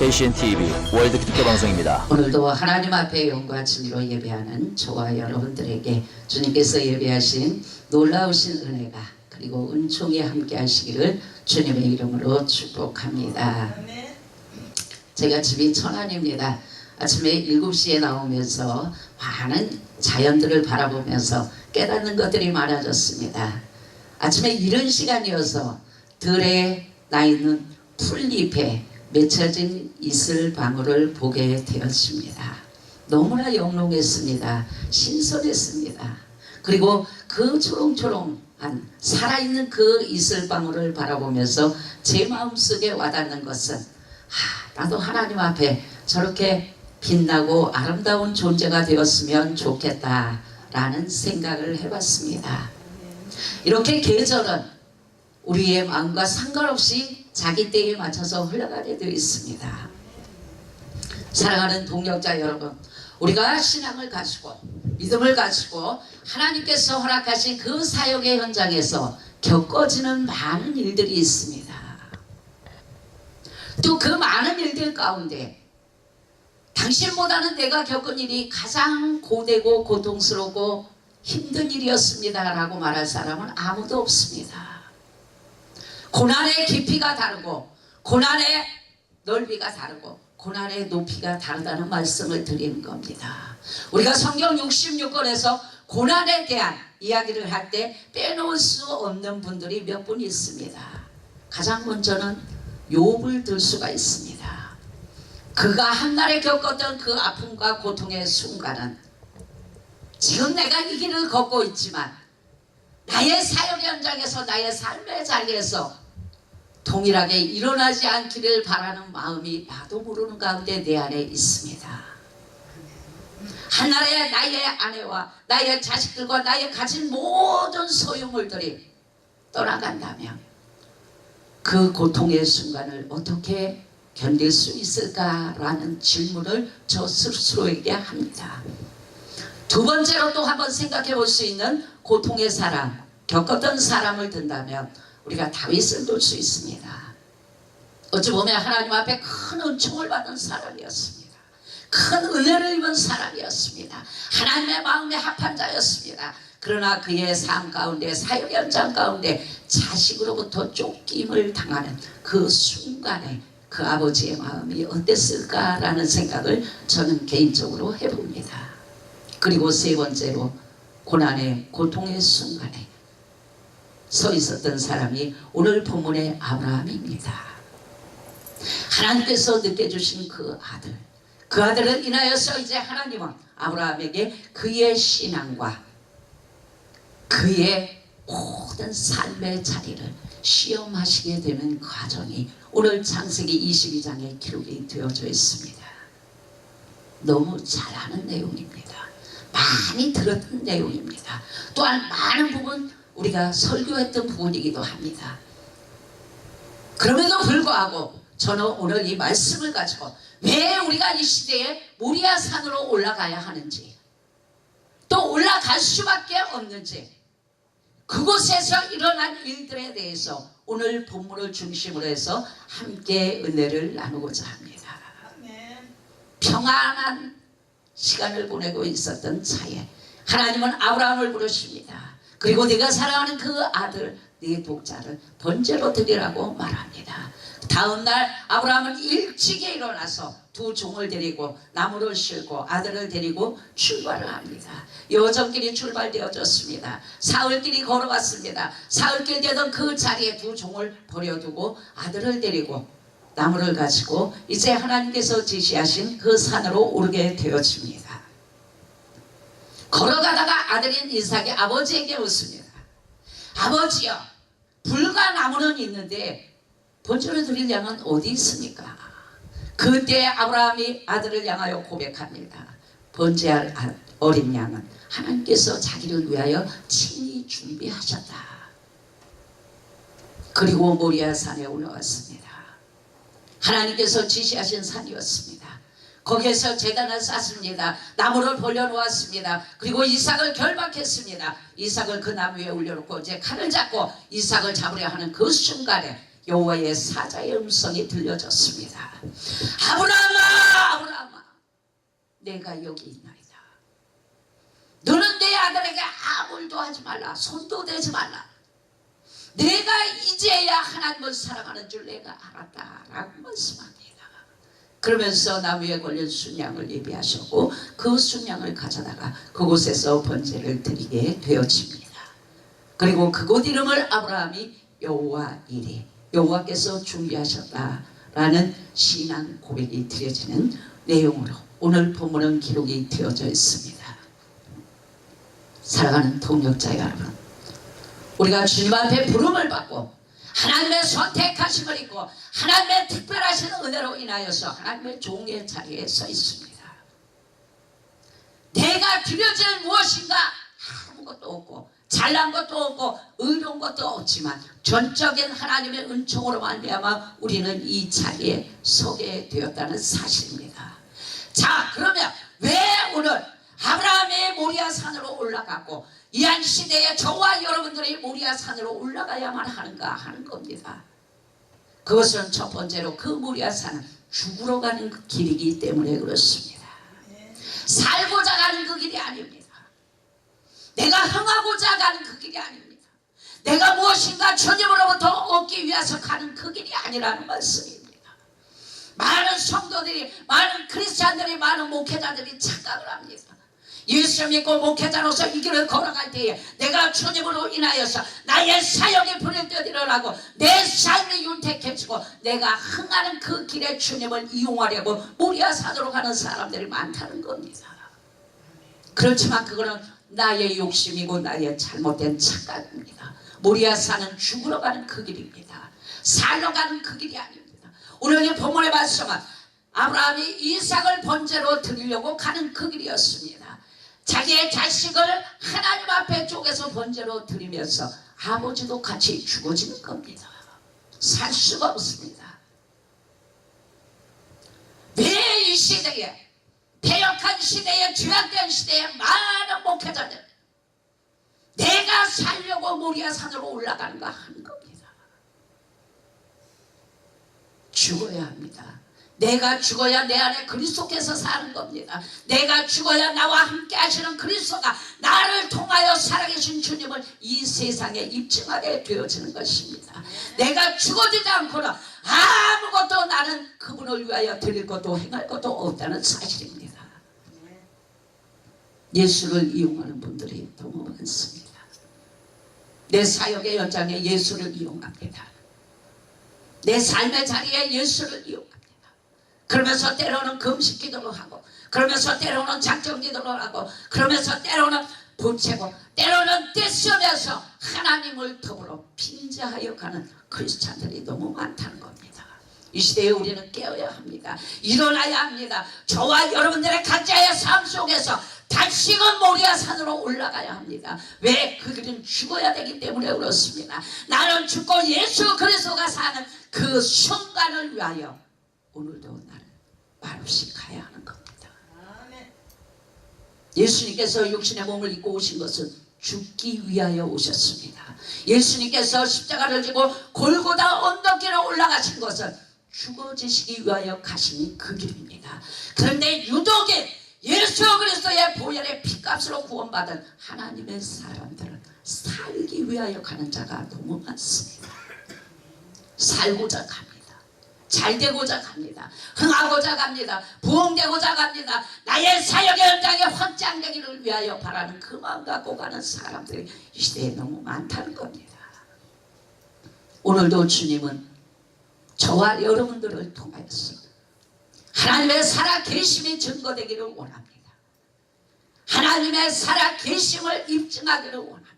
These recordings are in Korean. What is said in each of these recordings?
KCN-TV 월드 기독교 방송입니다. 오늘도 하나님 앞에 영과 진리로 예배하는 저와 여러분들에게 주님께서 예배하신 놀라우신 은혜가 그리고 은총이 함께 하시기를 주님의 이름으로 축복합니다. 제가 집이 천안입니다. 아침에 7시에 나오면서 많은 자연들을 바라보면서 깨닫는 것들이 많아졌습니다. 아침에 이른 시간이어서 들에 나 있는 풀잎에 맺혀진 이슬방울을 보게 되었습니다. 너무나 영롱했습니다. 신선했습니다. 그리고 그 초롱초롱한 살아있는 그 이슬방울을 바라보면서 제 마음속에 와닿는 것은 나도 하나님 앞에 저렇게 빛나고 아름다운 존재가 되었으면 좋겠다라는 생각을 해봤습니다. 이렇게 계절은 우리의 마음과 상관없이 자기 때에 맞춰서 흘러가게 되어 있습니다. 사랑하는 동역자 여러분, 우리가 신앙을 가지고 믿음을 가지고 하나님께서 허락하신 그 사역의 현장에서 겪어지는 많은 일들이 있습니다. 또 그 많은 일들 가운데 당신보다는 내가 겪은 일이 가장 고되고 고통스럽고 힘든 일이었습니다 라고 말할 사람은 아무도 없습니다. 고난의 깊이가 다르고 고난의 넓이가 다르고 고난의 높이가 다르다는 말씀을 드리는 겁니다. 우리가 성경 66권에서 고난에 대한 이야기를 할 때 빼놓을 수 없는 분들이 몇 분 있습니다. 가장 먼저는 욥을 들 수가 있습니다. 그가 한날에 겪었던 그 아픔과 고통의 순간은 지금 내가 이 길을 걷고 있지만 나의 사역 현장에서 나의 삶의 자리에서 동일하게 일어나지 않기를 바라는 마음이 나도 모르는 가운데 내 안에 있습니다. 한날에 나의 아내와 나의 자식들과 나의 가진 모든 소유물들이 떠나간다면 그 고통의 순간을 어떻게 견딜 수 있을까라는 질문을 저 스스로에게 합니다. 두 번째로 또 한번 생각해 볼 수 있는 고통의 사람, 겪었던 사람을 든다면 우리가 다윗을 들 수 있습니다. 어찌 보면 하나님 앞에 큰 은총을 받은 사람이었습니다. 큰 은혜를 입은 사람이었습니다. 하나님의 마음에 합한 자였습니다. 그러나 그의 삶 가운데 사역 현장 가운데 자식으로부터 쫓김을 당하는 그 순간에 그 아버지의 마음이 어땠을까라는 생각을 저는 개인적으로 해봅니다. 그리고 세 번째로 고난의 고통의 순간에 서 있었던 사람이 오늘 본문의 아브라함입니다. 하나님께서 느껴주신 그 아들, 그 아들을 인하여서 이제 하나님은 아브라함에게 그의 신앙과 그의 모든 삶의 자리를 시험하시게 되는 과정이 오늘 창세기 22장에 기록이 되어져 있습니다. 너무 잘 아는 내용입니다. 많이 들었던 내용입니다. 또한 많은 부분 우리가 설교했던 부분이기도 합니다. 그럼에도 불구하고 저는 오늘 이 말씀을 가지고 왜 우리가 이 시대에 모리아 산으로 올라가야 하는지, 또 올라갈 수밖에 없는지, 그곳에서 일어난 일들에 대해서 오늘 본문을 중심으로 해서 함께 은혜를 나누고자 합니다. 평안한 시간을 보내고 있었던 차에 하나님은 아브라함을 부르십니다. 그리고 네가 사랑하는 그 아들, 네 독자를 번제로 드리라고 말합니다. 다음날 아브라함은 일찍이 일어나서 두 종을 데리고 나무를 싣고 아들을 데리고 출발을 합니다. 여정길이 출발되어졌습니다. 사흘길이 걸어왔습니다. 사흘길 되던 그 자리에 두 종을 버려두고 아들을 데리고 나무를 가지고 이제 하나님께서 지시하신 그 산으로 오르게 되어집니다. 걸어가다가 아들인 이삭이 아버지에게 묻습니다. 아버지여, 불과 나무는 있는데 번제로 드릴 양은 어디 있습니까? 그때 아브라함이 아들을 향하여 고백합니다. 번제할 어린 양은 하나님께서 자기를 위하여 친히 준비하셨다. 그리고 모리아 산에 올라왔습니다. 하나님께서 지시하신 산이었습니다. 거기에서 제단을 쌓습니다. 나무를 벌려놓았습니다. 그리고 이삭을 결박했습니다. 이삭을 그 나무 위에 올려놓고 이제 칼을 잡고 이삭을 잡으려 하는 그 순간에 여호와의 사자의 음성이 들려졌습니다. 아브라함아, 아브라함아, 내가 여기 있나이다. 너는 내 아들에게 아무 일도 하지 말라. 손도 대지 말라. 내가 이제야 하나님을 사랑하는 줄 내가 알았다라고 말씀합니다. 그러면서 나무에 걸린 순양을 예비하셨고 그 순양을 가져다가 그곳에서 번제를 드리게 되어집니다. 그리고 그곳 이름을 아브라함이 여호와 이레, 여호와께서 준비하셨다라는 신앙 고백이 드려지는 내용으로 오늘 본문은 기록이 되어져 있습니다. 사랑하는 동역자 여러분, 우리가 주님 앞에 부름을 받고 하나님의 선택하심을 입고 하나님의 특별하신 은혜로 인하여서 하나님의 종의 자리에 서 있습니다. 내가 드려질 무엇인가 아무것도 없고 잘난 것도 없고 의로운 것도 없지만 전적인 하나님의 은총으로 말미암아 우리는 이 자리에 서게 되었다는 사실입니다. 자, 그러면 왜 오늘 아브라함이 모리아 산으로 올라갔고 이한 시대에 저와 여러분들이 모리아 산으로 올라가야만 하는가 하는 겁니다. 그것은 첫 번째로 그 모리아 산은 죽으러 가는 그 길이기 때문에 그렇습니다. 살고자 가는 그 길이 아닙니다. 내가 흥하고자 가는 그 길이 아닙니다. 내가 무엇인가 주님으로부터 얻기 위해서 가는 그 길이 아니라는 말씀입니다. 많은 성도들이, 많은 크리스찬들이, 많은 목회자들이 착각을 합니다. 예수 믿고 목회자로서 이 길을 걸어갈 때에 내가 주님으로 인하여서 나의 사역이 불일 듯 일어나고 내 삶이 윤택해지고 내가 흥하는 그 길에 주님을 이용하려고 모리아 산으로 가는 사람들이 많다는 겁니다. 그렇지만 그거는 나의 욕심이고 나의 잘못된 착각입니다. 모리아 산은 죽으러 가는 그 길입니다. 살러 가는 그 길이 아닙니다. 오늘 이 본문의 말씀은 아브라함이 이삭을 번제로 드리려고 가는 그 길이었습니다. 자기의 자식을 하나님 앞에 쪼개서 번제로 드리면서 아버지도 같이 죽어지는 겁니다. 살 수가 없습니다. 왜 이 시대에, 패역한 시대에, 죄악된 시대에 많은 목회자들 내가 살려고 모리아 산으로 올라가는가 하는 겁니다. 죽어야 합니다. 내가 죽어야 내 안에 그리스도께서 사는 겁니다. 내가 죽어야 나와 함께 하시는 그리스도가 나를 통하여 살아계신 주님을 이 세상에 입증하게 되어지는 것입니다. 내가 죽어지지 않고는 아무것도 나는 그분을 위하여 드릴 것도 행할 것도 없다는 사실입니다. 예수를 이용하는 분들이 너무 많습니다. 내 사역의 연장에 예수를 이용합니다. 내 삶의 자리에 예수를 이용합니다. 그러면서 때로는 금식 기도를 하고, 그러면서 때로는 작정 기도를 하고, 그러면서 때로는 부채고, 때로는 떼쓰면서 하나님을 더불어 빙자하여 가는 크리스찬들이 너무 많다는 겁니다. 이 시대에 우리는 깨어야 합니다. 일어나야 합니다. 저와 여러분들의 각자의 삶 속에서 다시금 모리아 산으로 올라가야 합니다. 왜? 그 길은 죽어야 되기 때문에 그렇습니다. 나는 죽고 예수 그리스도가 사는 그 순간을 위하여 오늘도 나는 말없이 가야 하는 겁니다. 예수님께서 육신의 몸을 입고 오신 것은 죽기 위하여 오셨습니다. 예수님께서 십자가를 지고 골고다 언덕길에 올라가신 것은 죽어지시기 위하여 가시니 그 길입니다. 그런데 유독인 예수 그리스도의 보혈의 피값으로 구원받은 하나님의 사람들은 살기 위하여 가는 자가 너무 많습니다. 살고자 갑니다. 잘되고자 갑니다. 흥하고자 갑니다. 부흥되고자 갑니다. 나의 사역의 현장에 확장되기를 위하여 바라는 그 마음 갖고 가는 사람들이 이 시대에 너무 많다는 겁니다. 오늘도 주님은 저와 여러분들을 통하여서 하나님의 살아계심이 증거되기를 원합니다. 하나님의 살아계심을 입증하기를 원합니다.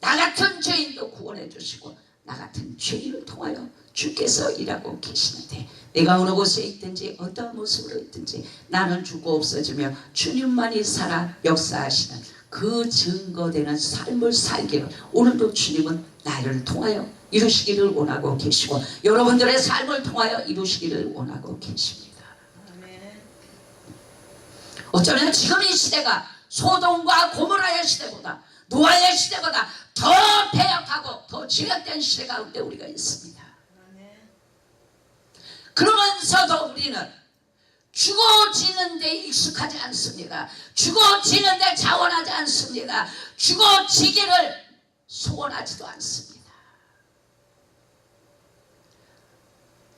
나 같은 죄인도 구원해 주시고 나 같은 죄인을 통하여 주께서 일하고 계시는데 내가 어느 곳에 있든지 어떤 모습으로 있든지 나는 죽고 없어지며 주님만이 살아 역사하시는 그 증거되는 삶을 살기를 오늘도 주님은 나를 통하여 이루시기를 원하고 계시고 여러분들의 삶을 통하여 이루시기를 원하고 계십니다. 어쩌면 지금 이 시대가 소돔과 고모라의 시대보다 노아의 시대보다 더 패역하고 더 죄악된 시대 가운데 우리가 있습니다. 그러면서도 우리는 죽어지는 데 익숙하지 않습니다. 죽어지는 데 자원하지 않습니다. 죽어지기를 소원하지도 않습니다.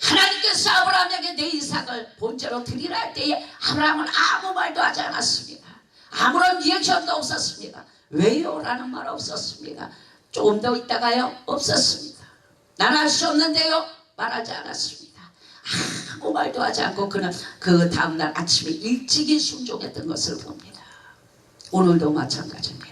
하나님께서 아브라함에게 내 이삭을 본체로 드리라 할 때에 아브라함은 아무 말도 하지 않았습니다. 아무런 리액션도 없었습니다. 왜요? 라는 말 없었습니다. 조금 더 있다가요? 없었습니다. 난 할 수 없는데요? 말하지 않았습니다. 아무 말도 하지 않고 그는 그 다음날 아침에 일찍이 순종했던 것을 봅니다. 오늘도 마찬가지입니다.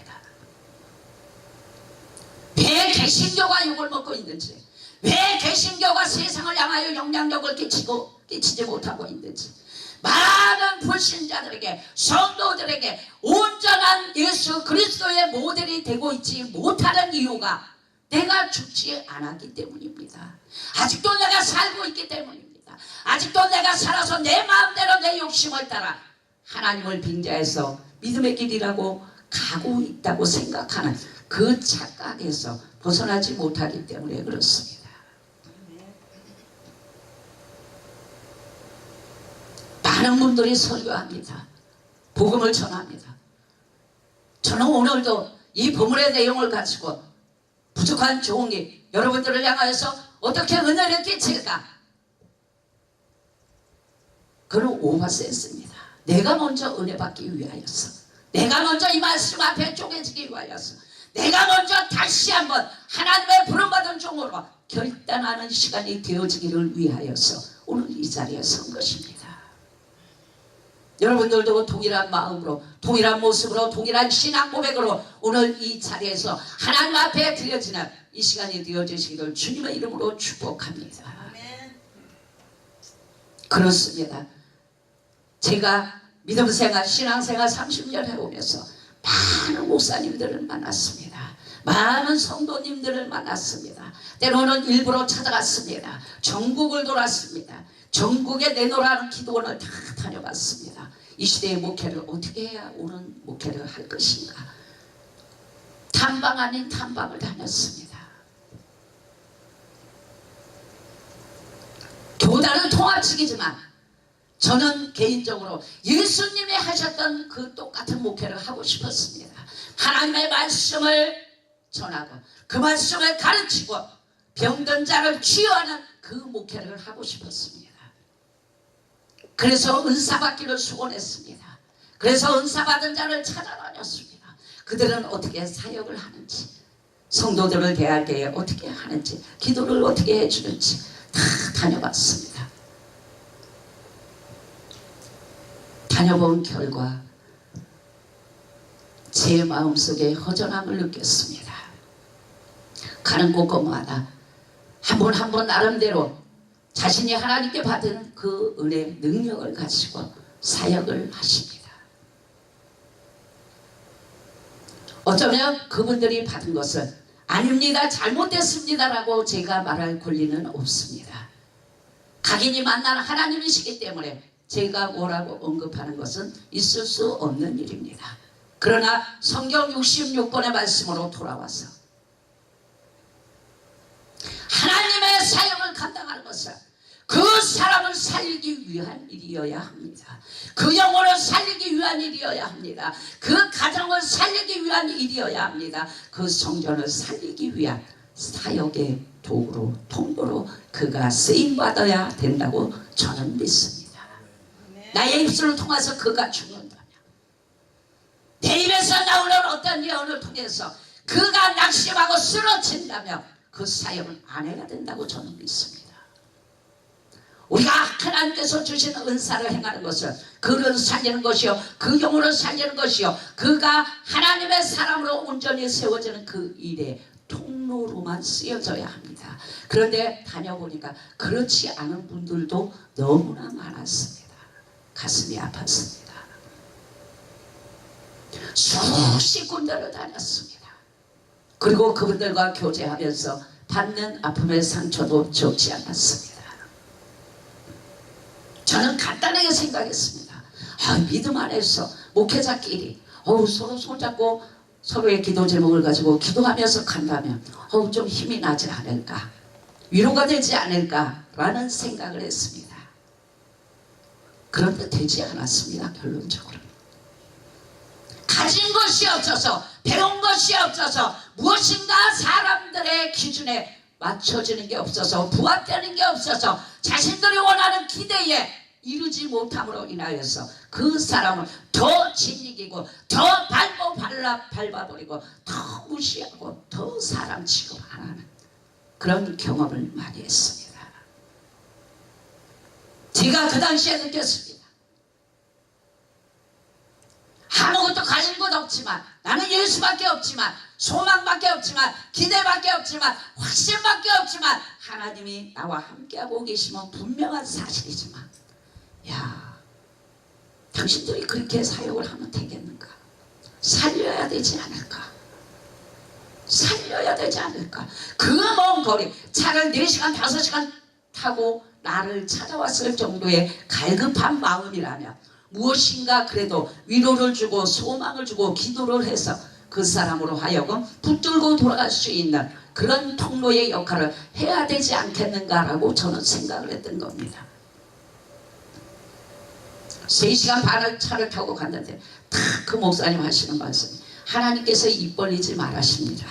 왜 개신교가 욕을 먹고 있는지, 왜 개신교가 세상을 향하여 영향력을 끼치지 못하고 있는지, 많은 불신자들에게, 성도들에게 온전한 예수 그리스도의 모델이 되고 있지 못하는 이유가 내가 죽지 않았기 때문입니다. 아직도 내가 살고 있기 때문입니다. 아직도 내가 살아서 내 마음대로 내 욕심을 따라 하나님을 빙자해서 믿음의 길이라고 가고 있다고 생각하는 그 착각에서 벗어나지 못하기 때문에 그렇습니다. 많은 분들이 설교합니다. 복음을 전합니다. 저는 오늘도 이 본문의 내용을 가지고 부족한 종이 여러분들을 향하여서 어떻게 은혜를 끼칠까? 그는 오버센스입니다. 내가 먼저 은혜 받기 위하여서, 내가 먼저 이 말씀 앞에 쪼개지기 위하여서, 내가 먼저 다시 한번 하나님의 부름받은 종으로 결단하는 시간이 되어지기를 위하여서 오늘 이 자리에 선 것입니다. 여러분들도 동일한 마음으로, 동일한 모습으로, 동일한 신앙 고백으로 오늘 이 자리에서 하나님 앞에 드려지는 이 시간이 되어지시기를 주님의 이름으로 축복합니다. 그렇습니다. 제가 믿음생활, 신앙생활 30년 해오면서 많은 목사님들을 만났습니다. 많은 성도님들을 만났습니다. 때로는 일부러 찾아갔습니다. 전국을 돌았습니다. 전국에 내놓으라는 기도원을 다 다녀봤습니다. 이 시대의 목회를 어떻게 해야 오는 목회를 할 것인가. 탐방 아닌 탐방을 다녔습니다. 교단은 통합식이지만 저는 개인적으로 예수님이 하셨던 그 똑같은 목회를 하고 싶었습니다. 하나님의 말씀을 전하고 그 말씀을 가르치고 병든 자를 치유하는 그 목회를 하고 싶었습니다. 그래서 은사 받기를 소원했습니다. 그래서 은사 받은 자를 찾아다녔습니다. 그들은 어떻게 사역을 하는지, 성도들을 대할 때에 어떻게 하는지, 기도를 어떻게 해주는지 다 다녀봤습니다. 다녀본 결과 제 마음속에 허전함을 느꼈습니다. 가는 곳곳마다 한 분 한 분 나름대로 자신이 하나님께 받은 그 은혜, 능력을 가지고 사역을 하십니다. 어쩌면 그분들이 받은 것은 아닙니다, 잘못됐습니다라고 제가 말할 권리는 없습니다. 각인이 만나는 하나님이시기 때문에 제가 뭐라고 언급하는 것은 있을 수 없는 일입니다. 그러나 성경 66권의 말씀으로 돌아와서 하나님의 사역을 감당하는 것은 그 사람을 살리기 위한 일이어야 합니다. 그 영혼을 살리기 위한 일이어야 합니다. 그 가정을 살리기 위한 일이어야 합니다. 그 성전을 살리기 위한 사역의 도구로, 통로로 그가 쓰임받아야 된다고 저는 믿습니다. 나의 입술을 통해서 그가 죽는다면, 내 입에서 나오는 어떤 예언을 통해서 그가 낙심하고 쓰러진다면 그 사역은 안 해야 된다고 저는 믿습니다. 우리가 하나님께서 주신 은사를 행하는 것은 그를 살리는 것이요, 그 영혼을 살리는 것이요, 그가 하나님의 사람으로 온전히 세워지는 그 일의 통로로만 쓰여져야 합니다. 그런데 다녀보니까 그렇지 않은 분들도 너무나 많았습니다. 가슴이 아팠습니다. 수십 군데를 다녔습니다. 그리고 그분들과 교제하면서 받는 아픔의 상처도 적지 않았습니다. 저는 간단하게 생각했습니다. 믿음 안에서 목회자끼리 서로 손잡고 서로의 기도 제목을 가지고 기도하면서 간다면 좀 힘이 나지 않을까, 위로가 되지 않을까라는 생각을 했습니다. 그런데 되지 않았습니다. 결론적으로 가진 것이 없어서, 배운 것이 없어서, 무엇인가 사람들의 기준에 맞춰지는 게 없어서, 부합되는 게 없어서, 자신들이 원하는 기대에 이루지 못함으로 인하여서 그 사람을 더 짓이기고, 더 밟아버리고, 더 무시하고, 더 사람 취급 안 하는 그런 경험을 많이 했습니다. 제가 그 당시에 느꼈습니다. 아무것도 가진 것 없지만, 나는 예수밖에 없지만, 소망밖에 없지만, 기대밖에 없지만, 확신밖에 없지만, 하나님이 나와 함께하고 계시면 분명한 사실이지만, 야, 당신들이 그렇게 사역을 하면 되겠는가? 살려야 되지 않을까? 살려야 되지 않을까? 그 먼 거리, 차를 4시간 5시간 타고 나를 찾아왔을 정도의 갈급한 마음이라면 무엇인가 그래도 위로를 주고 소망을 주고 기도를 해서 그 사람으로 하여금 붙들고 돌아갈 수 있는 그런 통로의 역할을 해야 되지 않겠는가라고 저는 생각을 했던 겁니다. 3시간 반을 차를 타고 갔는데 딱 그 목사님 하시는 말씀이, 하나님께서 입 벌리지 말하십니다.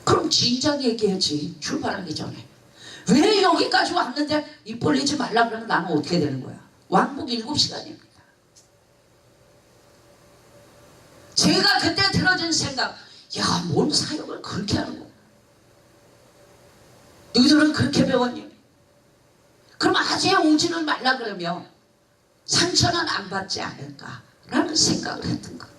그럼 진작 얘기해야지. 출발하기 전에 왜 여기까지 왔는데 입 벌리지 말라 그러면 나는 어떻게 되는 거야? 왕복 7시간입니다. 제가 그때 들어진 생각, 야, 뭔 사역을 그렇게 하는 거야? 너희들은 그렇게 배웠니? 그럼 아재 오지는 말라 그러면 상처는 안 받지 않을까라는 생각을 했던 겁니다.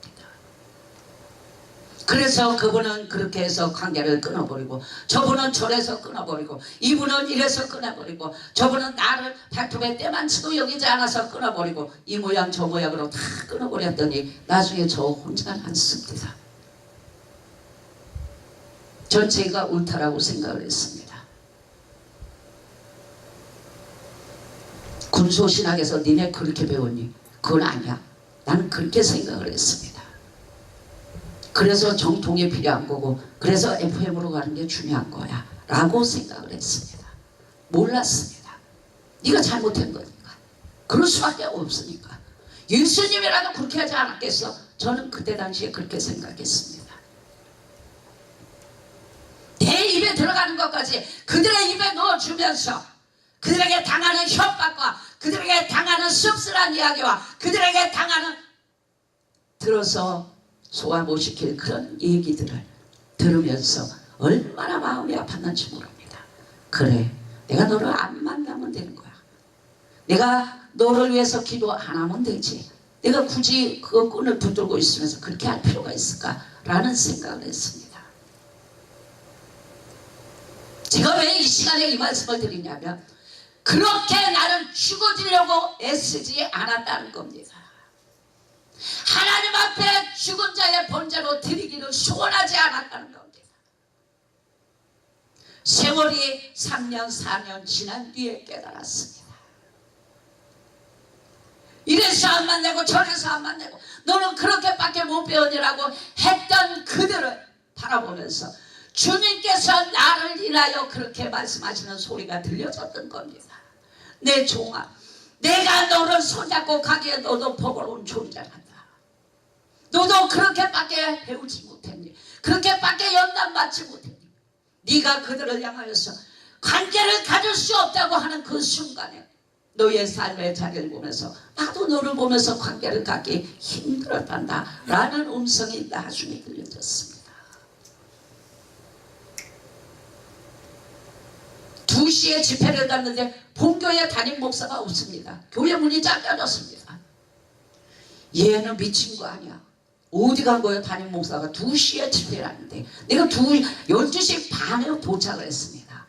그래서 그분은 그렇게 해서 관계를 끊어버리고, 저분은 저래서 끊어버리고, 이분은 이래서 끊어버리고, 저분은 나를 발톱에 때만치도 여기지 않아서 끊어버리고, 이 모양 저 모양으로 다 끊어버렸더니 나중에 저 혼자 남습니다. 전 제가 옳다라고 생각을 했습니다. 군소신학에서 니네 그렇게 배웠니? 그건 아니야. 나는 그렇게 생각을 했습니다. 그래서 정통이 필요한 거고, 그래서 FM으로 가는 게 중요한 거야 라고 생각을 했습니다. 몰랐습니다. 네가 잘못한 거니까, 그럴 수밖에 없으니까. 예수님이라도 그렇게 하지 않았겠어? 저는 그때 당시에 그렇게 생각했습니다. 내 입에 들어가는 것까지 그들의 입에 넣어주면서 그들에게 당하는 협박과 그들에게 당하는 씁쓸한 이야기와 그들에게 당하는 들어서 소화 못 시킬 그런 얘기들을 들으면서 얼마나 마음이 아팠는지 모릅니다. 그래, 내가 너를 안 만나면 되는 거야. 내가 너를 위해서 기도 안 하면 되지. 내가 굳이 그 끈을 붙들고 있으면서 그렇게 할 필요가 있을까? 라는 생각을 했습니다. 제가 왜 이 시간에 이 말씀을 드리냐면, 그렇게 나는 죽어지려고 애쓰지 않았다는 겁니다. 하나님 앞에 죽은 자의 번제로 드리기를 소원하지 않았다는 겁니다. 세월이 3년 4년 지난 뒤에 깨달았습니다. 이래서 안 만나고 저래서 안 만나고 너는 그렇게밖에 못 배우니라고 했던 그들을 바라보면서 주님께서 나를 인하여 그렇게 말씀하시는 소리가 들려졌던 겁니다. 내 종아, 내가 너를 손잡고 가기에 너도 복으로운 존재란다. 너도 그렇게밖에 배우지 못했니? 그렇게밖에 연단받지 못했니? 네가 그들을 향하여서 관계를 가질 수 없다고 하는 그 순간에 너의 삶의 자리를 보면서 나도 너를 보면서 관계를 갖기 힘들었단다 라는 음성이 나중에 들려졌습니다. 2시에 집회를 갔는데 본교회 담임 목사가 없습니다. 교회 문이 짱겨졌습니다. 얘는 미친 거 아니야. 어디 간 거예요? 담임 목사가 2시에 집회를 하는데 내가 12시 반에 도착을 했습니다.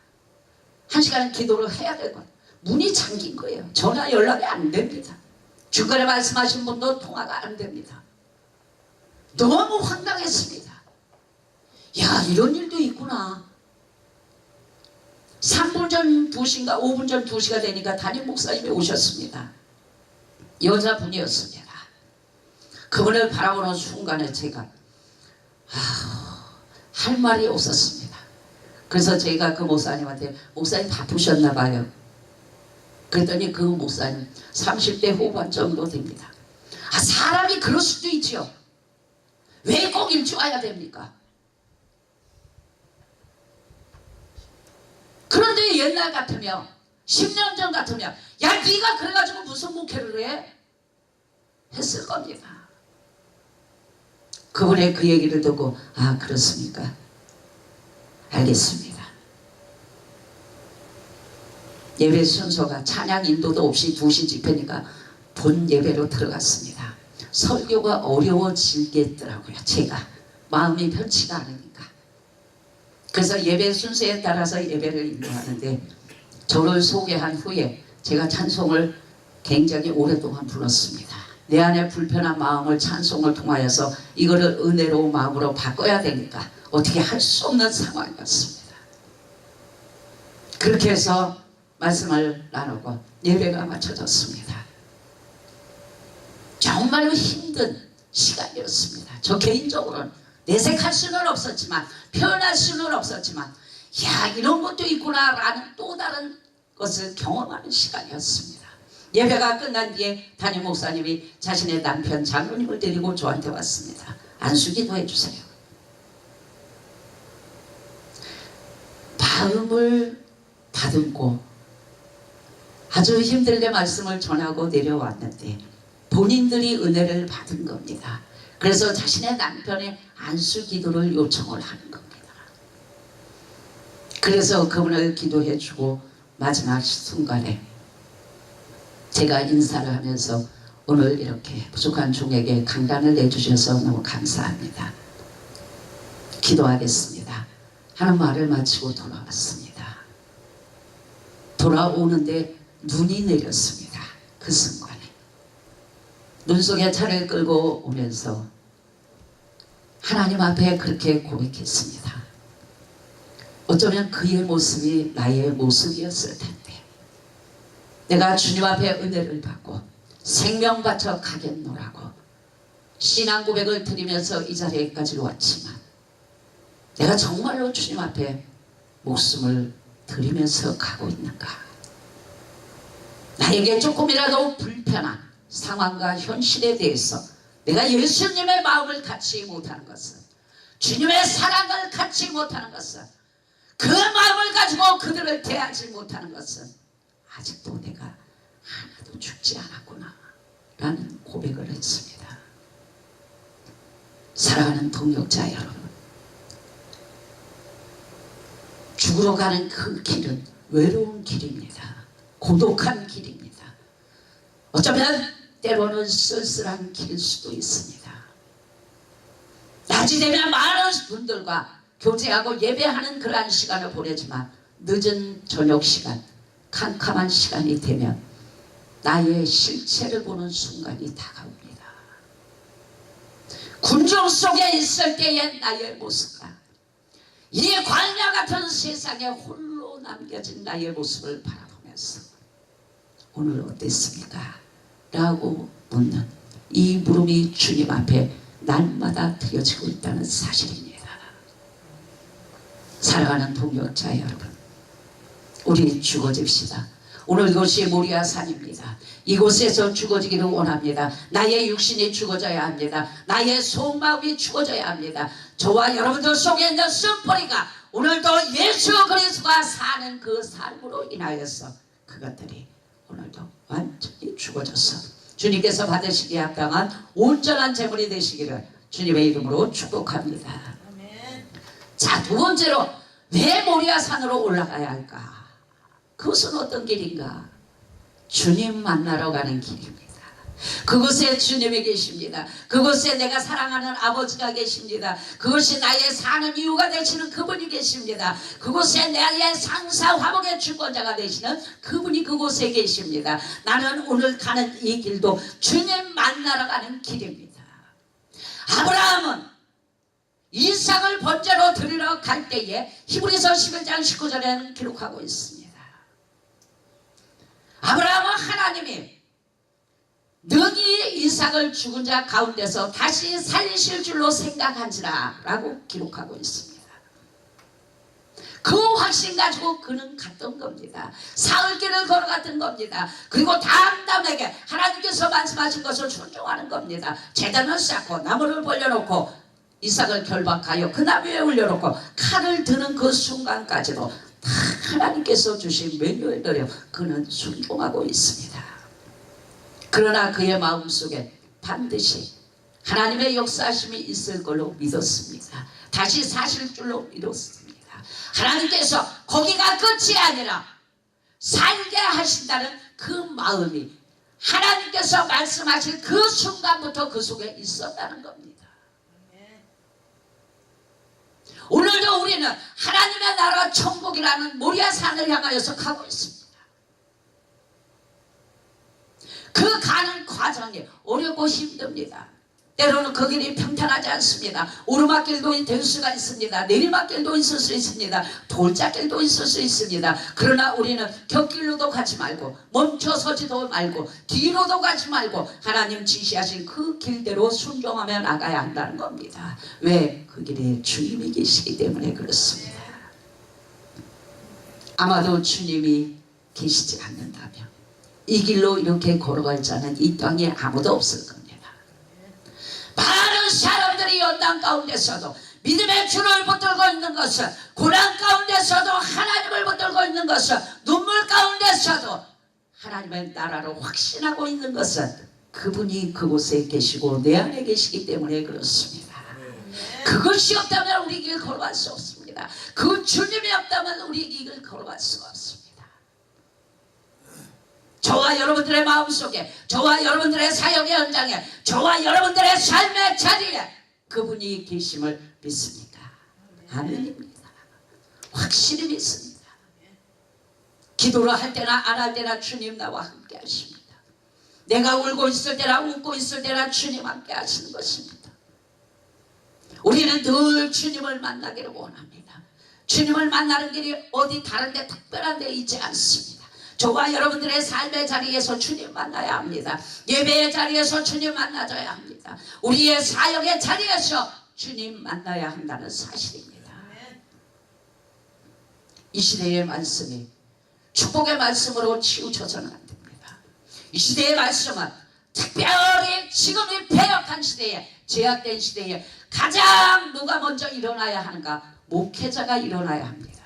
1시간은 기도를 해야 되고 문이 잠긴 거예요. 전화 연락이 안 됩니다. 중간에 말씀하신 분도 통화가 안 됩니다. 너무 황당했습니다. 야, 이런 일도 있구나. 3분 전 2시인가 5분 전 2시가 되니까 담임 목사님이 오셨습니다. 여자분이었습니다. 그분을 바라보는 순간에 제가 할 말이 없었습니다. 그래서 제가 그 목사님한테 목사님 바쁘셨나 봐요. 그랬더니 그 목사님 30대 후반 정도 됩니다. 사람이 그럴 수도 있지요. 왜 꼭 일찍 와야 됩니까? 그런데 옛날 같으면 10년 전 같으면 야 네가 그래가지고 무슨 목회를 해? 했을 겁니다. 그분의 그 얘기를 듣고 그렇습니까? 알겠습니다. 예배 순서가 찬양 인도도 없이 2시 집회니까 본 예배로 들어갔습니다. 설교가 어려워지겠더라고요. 제가 마음이 편치가 않으니까. 그래서 예배 순서에 따라서 예배를 인도하는데 저를 소개한 후에 제가 찬송을 굉장히 오랫동안 불렀습니다. 내 안에 불편한 마음을 찬송을 통하여서 이거를 은혜로운 마음으로 바꿔야 되니까 어떻게 할 수 없는 상황이었습니다. 그렇게 해서 말씀을 나누고 예배가 마쳐졌습니다. 정말로 힘든 시간이었습니다. 저 개인적으로는 내색할 수는 없었지만 표현할 수는 없었지만 야 이런 것도 있구나 라는 또 다른 것을 경험하는 시간이었습니다. 예배가 끝난 뒤에 담임 목사님이 자신의 남편 장로님을 데리고 저한테 왔습니다. 안수기도 해주세요. 마음을 다듬고 아주 힘들게 말씀을 전하고 내려왔는데 본인들이 은혜를 받은 겁니다. 그래서 자신의 남편의 안수 기도를 요청을 하는 겁니다. 그래서 그분을 기도해 주고 마지막 순간에 제가 인사를 하면서 오늘 이렇게 부족한 종에게 강단을 내주셔서 너무 감사합니다. 기도하겠습니다 하는 말을 마치고 돌아왔습니다. 돌아오는데 눈이 내렸습니다. 그 순간에 눈 속에 차를 끌고 오면서 하나님 앞에 그렇게 고백했습니다. 어쩌면 그의 모습이 나의 모습이었을 텐데 내가 주님 앞에 은혜를 받고 생명 바쳐 가겠노라고 신앙 고백을 드리면서 이 자리에까지 왔지만 내가 정말로 주님 앞에 목숨을 드리면서 가고 있는가? 나에게 조금이라도 불편한 상황과 현실에 대해서 내가 예수님의 마음을 갖지 못하는 것은 주님의 사랑을 갖지 못하는 것은 그 마음을 가지고 그들을 대하지 못하는 것은 아직도 내가 하나도 죽지 않았구나 라는 고백을 했습니다. 사랑하는 동역자 여러분, 죽으러 가는 그 길은 외로운 길입니다. 고독한 길입니다. 어쩌면 때로는 쓸쓸한 길일 수도 있습니다. 낮이 되면 많은 분들과 교제하고 예배하는 그러한 시간을 보내지만 늦은 저녁 시간, 캄캄한 시간이 되면 나의 실체를 보는 순간이 다가옵니다. 군중 속에 있을 때의 나의 모습과 이 광야 같은 세상에 홀로 남겨진 나의 모습을 바라보면서 오늘 어땠습니까? 라고 묻는 이 물음이 주님 앞에 날마다 드려지고 있다는 사실입니다. 사랑하는 동역자 여러분, 우리 죽어집시다. 오늘 이곳이 모리아 산입니다. 이곳에서 죽어지기를 원합니다. 나의 육신이 죽어져야 합니다. 나의 속마음이 죽어져야 합니다. 저와 여러분들 속에 있는 쓴뿌리가 오늘도 예수 그리스도가 사는 그 삶으로 인하여서 그것들이 오늘도 완전히 죽어져서 주님께서 받으시기에 합당한 온전한 제물이 되시기를 주님의 이름으로 축복합니다. 자, 두 번째로 왜 모리아 산으로 올라가야 할까? 그것은 어떤 길인가? 주님 만나러 가는 길입니다. 그곳에 주님이 계십니다. 그곳에 내가 사랑하는 아버지가 계십니다. 그것이 나의 사는 이유가 되시는 그분이 계십니다. 그곳에 나의 상사 화목의 주권자가 되시는 그분이 그곳에 계십니다. 나는 오늘 가는 이 길도 주님 만나러 가는 길입니다. 아브라함은 이삭을 번제로 드리러 갈 때에 히브리서 11장 19절에는 기록하고 있습니다. 아브라함은 하나님이 능히 이삭을 죽은 자 가운데서 다시 살리실 줄로 생각한지라 라고 기록하고 있습니다. 그 확신 가지고 그는 갔던 겁니다. 사흘길을 걸어갔던 겁니다. 그리고 담담하게 하나님께서 말씀하신 것을 순종하는 겁니다. 제단을 쌓고 나무를 벌려놓고 이삭을 결박하여 그 나무 위에 올려놓고 칼을 드는 그 순간까지도 다 하나님께서 주신 매뉴얼대로 그는 순종하고 있습니다. 그러나 그의 마음속에 반드시 하나님의 역사하심이 있을 걸로 믿었습니다. 다시 사실 줄로 믿었습니다. 하나님께서 거기가 끝이 아니라 살게 하신다는 그 마음이 하나님께서 말씀하신 그 순간부터 그 속에 있었다는 겁니다. 오늘도 우리는 하나님의 나라 천국이라는 모리아산을 향하여서 가고 있습니다. 그 가는 과정이 어렵고 힘듭니다. 때로는 그 길이 평탄하지 않습니다. 오르막길도 될 수가 있습니다. 내리막길도 있을 수 있습니다. 돌짝길도 있을 수 있습니다. 그러나 우리는 곁길로도 가지 말고 멈춰서지도 말고 뒤로도 가지 말고 하나님 지시하신 그 길대로 순종하며 나가야 한다는 겁니다. 왜? 그 길에 주님이 계시기 때문에 그렇습니다. 아마도 주님이 계시지 않는다면 이 길로 이렇게 걸어갈 자는 이 땅에 아무도 없을 겁니다. 많은 사람들이 연단 가운데서도 믿음의 줄을 붙들고 있는 것은, 고난 가운데서도 하나님을 붙들고 있는 것은, 눈물 가운데서도 하나님의 나라로 확신하고 있는 것은 그분이 그곳에 계시고 내 안에 계시기 때문에 그렇습니다. 그것이 없다면 우리 길 걸어갈 수 없습니다. 그 주님이 없다면 우리 길을 걸어갈 수가 없습니다. 저와 여러분들의 마음속에, 저와 여러분들의 사역의 현장에, 저와 여러분들의 삶의 자리에 그분이 계심을 믿습니까? 아멘입니다. 확실히 믿습니다. 기도를 할 때나 안 할 때나 주님 나와 함께 하십니다. 내가 울고 있을 때나 웃고 있을 때나 주님 함께 하시는 것입니다. 우리는 늘 주님을 만나기를 원합니다. 주님을 만나는 길이 어디 다른 데 특별한 데 있지 않습니다. 저와 여러분들의 삶의 자리에서 주님 만나야 합니다. 예배의 자리에서 주님 만나줘야 합니다. 우리의 사역의 자리에서 주님 만나야 한다는 사실입니다. 이 시대의 말씀이 축복의 말씀으로 치우쳐서는 안 됩니다. 이 시대의 말씀은 특별히 지금 이 패역한 시대에, 제약된 시대에 가장 누가 먼저 일어나야 하는가? 목회자가 일어나야 합니다.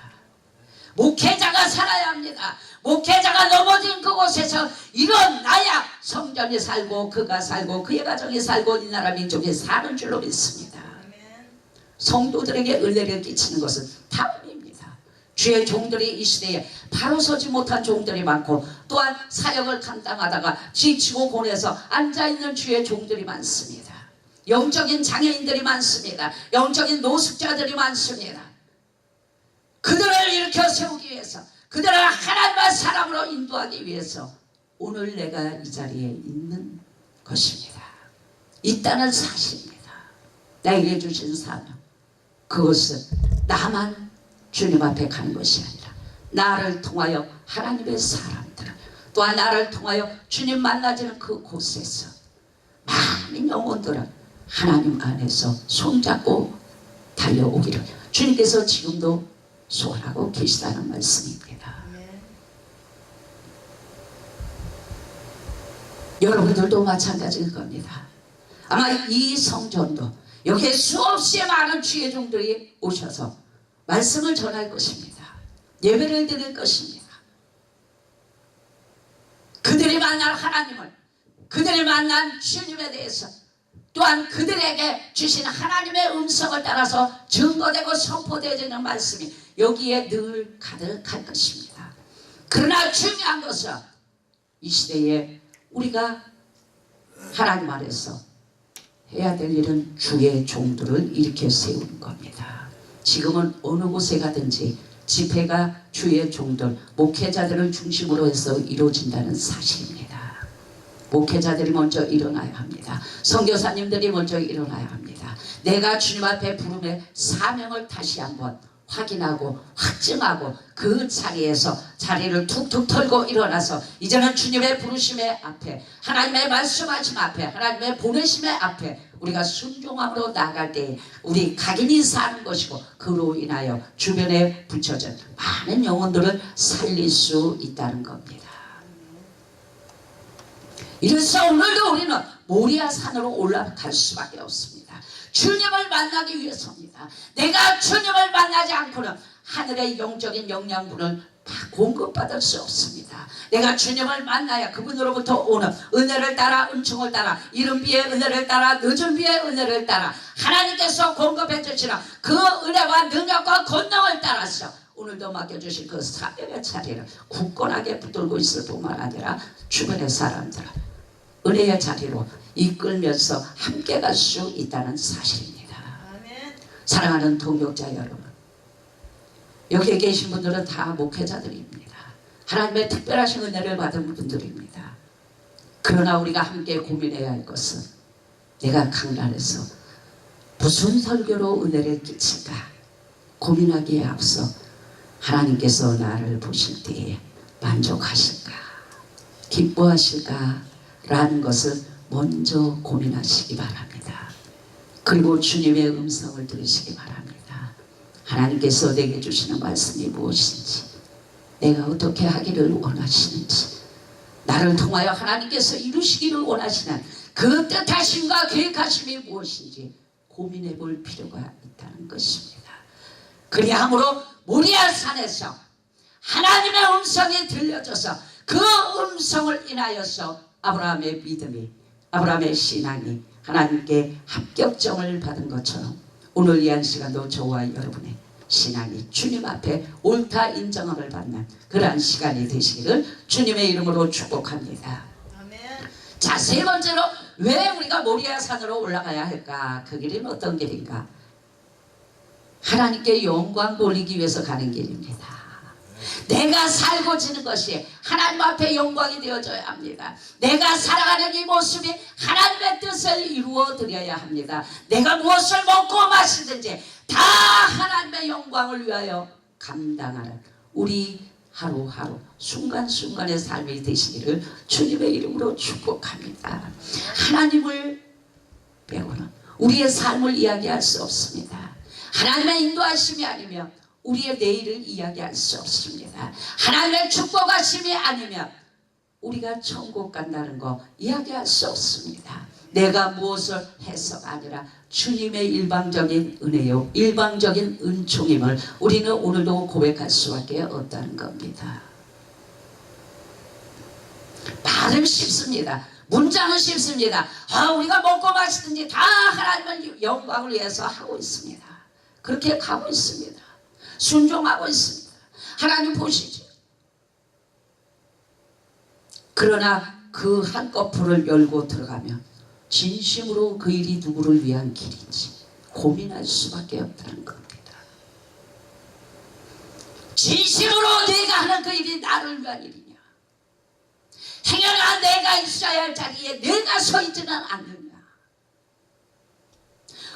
목회자가 살아야 합니다. 목회자가 넘어진 그곳에서 일어나야 성전이 살고 그가 살고 그의 가정이 살고 이 나라 민족이 사는 줄로 믿습니다. 성도들에게 은혜를 끼치는 것은 다음입니다. 주의 종들이 이 시대에 바로 서지 못한 종들이 많고, 또한 사역을 감당하다가 지치고 고뇌해서 앉아있는 주의 종들이 많습니다. 영적인 장애인들이 많습니다. 영적인 노숙자들이 많습니다. 그들을 일으켜 세우기 위해서, 그들을 하나님의 사랑으로 인도하기 위해서 오늘 내가 이 자리에 있는 것입니다. 있다는 사실입니다. 나에게 주신 사명, 그것은 나만 주님 앞에 가는 것이 아니라 나를 통하여 하나님의 사람들, 또한 나를 통하여 주님 만나지는 그곳에서 많은 영혼들은 하나님 안에서 손잡고 달려오기를 주님께서 지금도 소원하고 계시다는 말씀입니다. 여러분들도 마찬가지일 겁니다. 아마 이 성전도 여기에 수없이 많은 주의 종들이 오셔서 말씀을 전할 것입니다. 예배를 드릴 것입니다. 그들이 만난 하나님을, 그들이 만난 주님에 대해서, 또한 그들에게 주신 하나님의 음성을 따라서 증거되고 선포되어지는 말씀이 여기에 늘 가득할 것입니다. 그러나 중요한 것은 이 시대에 우리가 하나님 안에서 해야 될 일은 주의 종들을 일으켜 세우는 겁니다. 지금은 어느 곳에 가든지 집회가 주의 종들, 목회자들을 중심으로 해서 이루어진다는 사실입니다. 목회자들이 먼저 일어나야 합니다. 선교사님들이 먼저 일어나야 합니다. 내가 주님 앞에 부름의 사명을 다시 한번 확인하고 확증하고 그 자리에서 자리를 툭툭 털고 일어나서 이제는 주님의 부르심의 앞에, 하나님의 말씀하심 앞에, 하나님의 보내심의 앞에 우리가 순종함으로 나아갈 때 우리 각인이 사는 것이고 그로 인하여 주변에 붙여진 많은 영혼들을 살릴 수 있다는 겁니다. 이래서 오늘도 우리는 모리아 산으로 올라갈 수밖에 없습니다. 주님을 만나기 위해서입니다. 내가 주님을 만나지 않고는 하늘의 영적인 영양분을 다 공급받을 수 없습니다. 내가 주님을 만나야 그분으로부터 오는 은혜를 따라 은총을 따라 이른 비의 은혜를 따라 늦은 비의 은혜를 따라 하나님께서 공급해 주시는 그 은혜와 능력과 권능을 따라서 오늘도 맡겨주신 그 사명의 자리를 굳건하게 붙들고 있을 뿐만 아니라 주변의 사람들을 은혜의 자리로 이끌면서 함께 갈 수 있다는 사실입니다. 아멘. 사랑하는 동역자 여러분, 여기에 계신 분들은 다 목회자들입니다. 하나님의 특별하신 은혜를 받은 분들입니다. 그러나 우리가 함께 고민해야 할 것은 내가 강단에서 무슨 설교로 은혜를 끼칠까 고민하기에 앞서 하나님께서 나를 보실 때에 만족하실까 기뻐하실까 라는 것을 먼저 고민하시기 바랍니다. 그리고 주님의 음성을 들으시기 바랍니다. 하나님께서 내게 주시는 말씀이 무엇인지, 내가 어떻게 하기를 원하시는지, 나를 통하여 하나님께서 이루시기를 원하시는 그 뜻하심과 계획하심이 무엇인지 고민해 볼 필요가 있다는 것입니다. 그리함으로 모리아 산에서 하나님의 음성이 들려져서 그 음성을 인하여서 아브라함의 믿음이, 아브라함의 신앙이 하나님께 합격점을 받은 것처럼 오늘 이 한 시간도 저와 여러분의 신앙이 주님 앞에 옳다 인정함을 받는 그러한 시간이 되시기를 주님의 이름으로 축복합니다. 아멘. 자, 세 번째로 왜 우리가 모리아 산으로 올라가야 할까? 그 길은 어떤 길인가? 하나님께 영광 돌리기 위해서 가는 길입니다. 내가 살고 지는 것이 하나님 앞에 영광이 되어져야 합니다. 내가 살아가는 이 모습이 하나님의 뜻을 이루어 드려야 합니다. 내가 무엇을 먹고 마시든지 다 하나님의 영광을 위하여 감당하는 우리 하루하루 순간순간의 삶이 되시기를 주님의 이름으로 축복합니다. 하나님을 배우는 우리의 삶을 이야기할 수 없습니다. 하나님의 인도하심이 아니면 우리의 내일을 이야기할 수 없습니다. 하나님의 축복하심이 아니면 우리가 천국 간다는 거 이야기할 수 없습니다. 내가 무엇을 해서가 아니라 주님의 일방적인 은혜요, 일방적인 은총임을 우리는 오늘도 고백할 수밖에 없다는 겁니다. 말은 쉽습니다. 문장은 쉽습니다. 우리가 먹고 마시든지 다 하나님의 영광을 위해서 하고 있습니다. 그렇게 가고 있습니다. 순종하고 있습니다. 하나님 보시죠. 그러나 그 한꺼풀을 열고 들어가면 진심으로 그 일이 누구를 위한 길인지 고민할 수밖에 없다는 겁니다. 진심으로 내가 하는 그 일이 나를 위한 일이냐, 행여나 내가 있어야 할 자리에 내가 서 있지는 않느냐.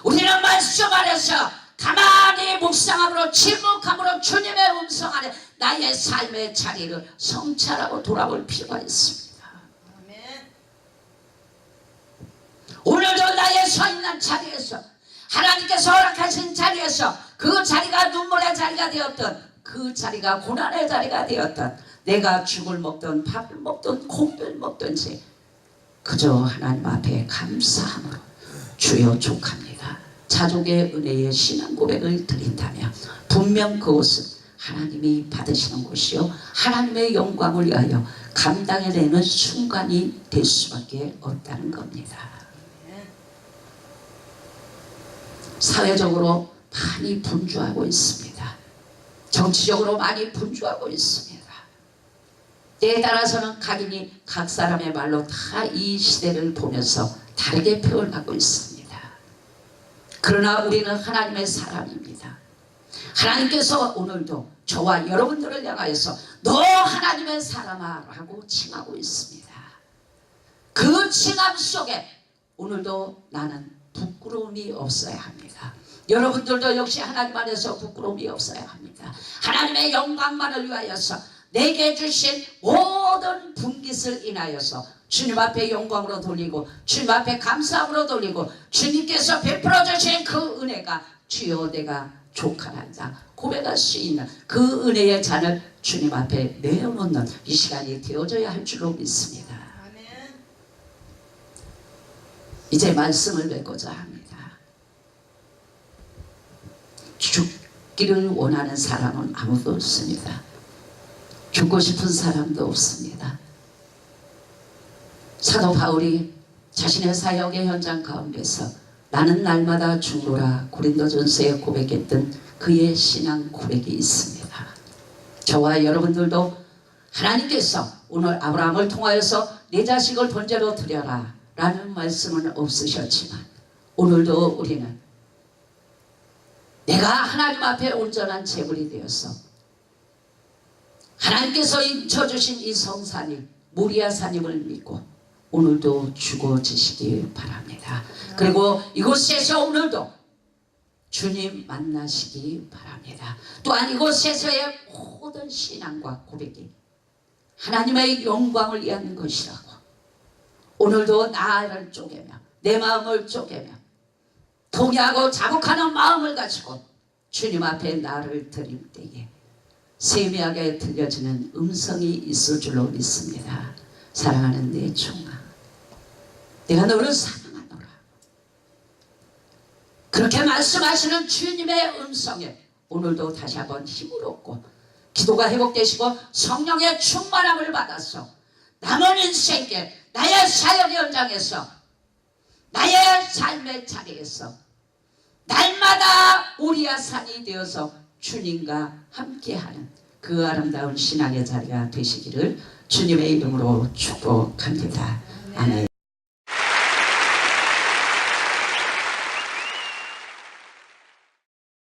우리는 말씀 안에서 가만히 묵상함으로 침묵함으로 주님의 음성 안에 나의 삶의 자리를 성찰하고 돌아볼 필요가 있습니다. 아멘. 오늘도 나의 서 있는 자리에서 하나님께서 허락하신 자리에서 그 자리가 눈물의 자리가 되었던 그 자리가 고난의 자리가 되었던 내가 죽을 먹든 밥을 먹든 콩을 먹든지 그저 하나님 앞에 감사함으로 주여 족합니다. 자족의 은혜의 신앙 고백을 드린다면 분명 그곳은 하나님이 받으시는 곳이요 하나님의 영광을 위하여 감당해내는 순간이 될 수밖에 없다는 겁니다. 사회적으로 많이 분주하고 있습니다. 정치적으로 많이 분주하고 있습니다. 때에 따라서는 각인이 각 사람의 말로 다 이 시대를 보면서 다르게 표현하고 있습니다. 그러나 우리는 하나님의 사람입니다. 하나님께서 오늘도 저와 여러분들을 향하여서 너 하나님의 사람아 라고 칭하고 있습니다. 그 칭함 속에 오늘도 나는 부끄러움이 없어야 합니다. 여러분들도 역시 하나님 안에서 부끄러움이 없어야 합니다. 하나님의 영광만을 위하여서 내게 주신 모든 분깃을 인하여서 주님 앞에 영광으로 돌리고 주님 앞에 감사함으로 돌리고 주님께서 베풀어 주신 그 은혜가 주여 내가 족하란다 고백할 수 있는 그 은혜의 잔을 주님 앞에 내어놓는 이 시간이 되어져야 할 줄로 믿습니다. 이제 말씀을 맺고자 합니다. 죽기를 원하는 사람은 아무도 없습니다. 죽고 싶은 사람도 없습니다. 사도 바울이 자신의 사역의 현장 가운데서 나는 날마다 죽노라 고린도전서에 고백했던 그의 신앙 고백이 있습니다. 저와 여러분들도 하나님께서 오늘 아브라함을 통하여서 내 자식을 번제로 드려라 라는 말씀은 없으셨지만 오늘도 우리는 내가 하나님 앞에 온전한 제물이 되어서 하나님께서 인쳐주신 이 성산이 모리아 산임을 믿고 오늘도 죽어지시기 바랍니다. 그리고 이곳에서 오늘도 주님 만나시기 바랍니다. 또한 이곳에서의 모든 신앙과 고백이 하나님의 영광을 위한 것이라고 오늘도 나를 쪼개며 내 마음을 쪼개며 통회하고 자복하는 마음을 가지고 주님 앞에 나를 드릴 때에 세미하게 들려지는 음성이 있을 줄로 믿습니다. 사랑하는 내 종아 내가 너를 사랑하노라. 그렇게 말씀하시는 주님의 음성에 오늘도 다시 한번 힘을 얻고 기도가 회복되시고 성령의 충만함을 받아서 남은 인생길 나의 사역의 현장에서 나의 삶의 자리에서 날마다 모리아 산이 되어서 주님과 함께하는 그 아름다운 신앙의 자리가 되시기를 주님의 이름으로 축복합니다. 아멘.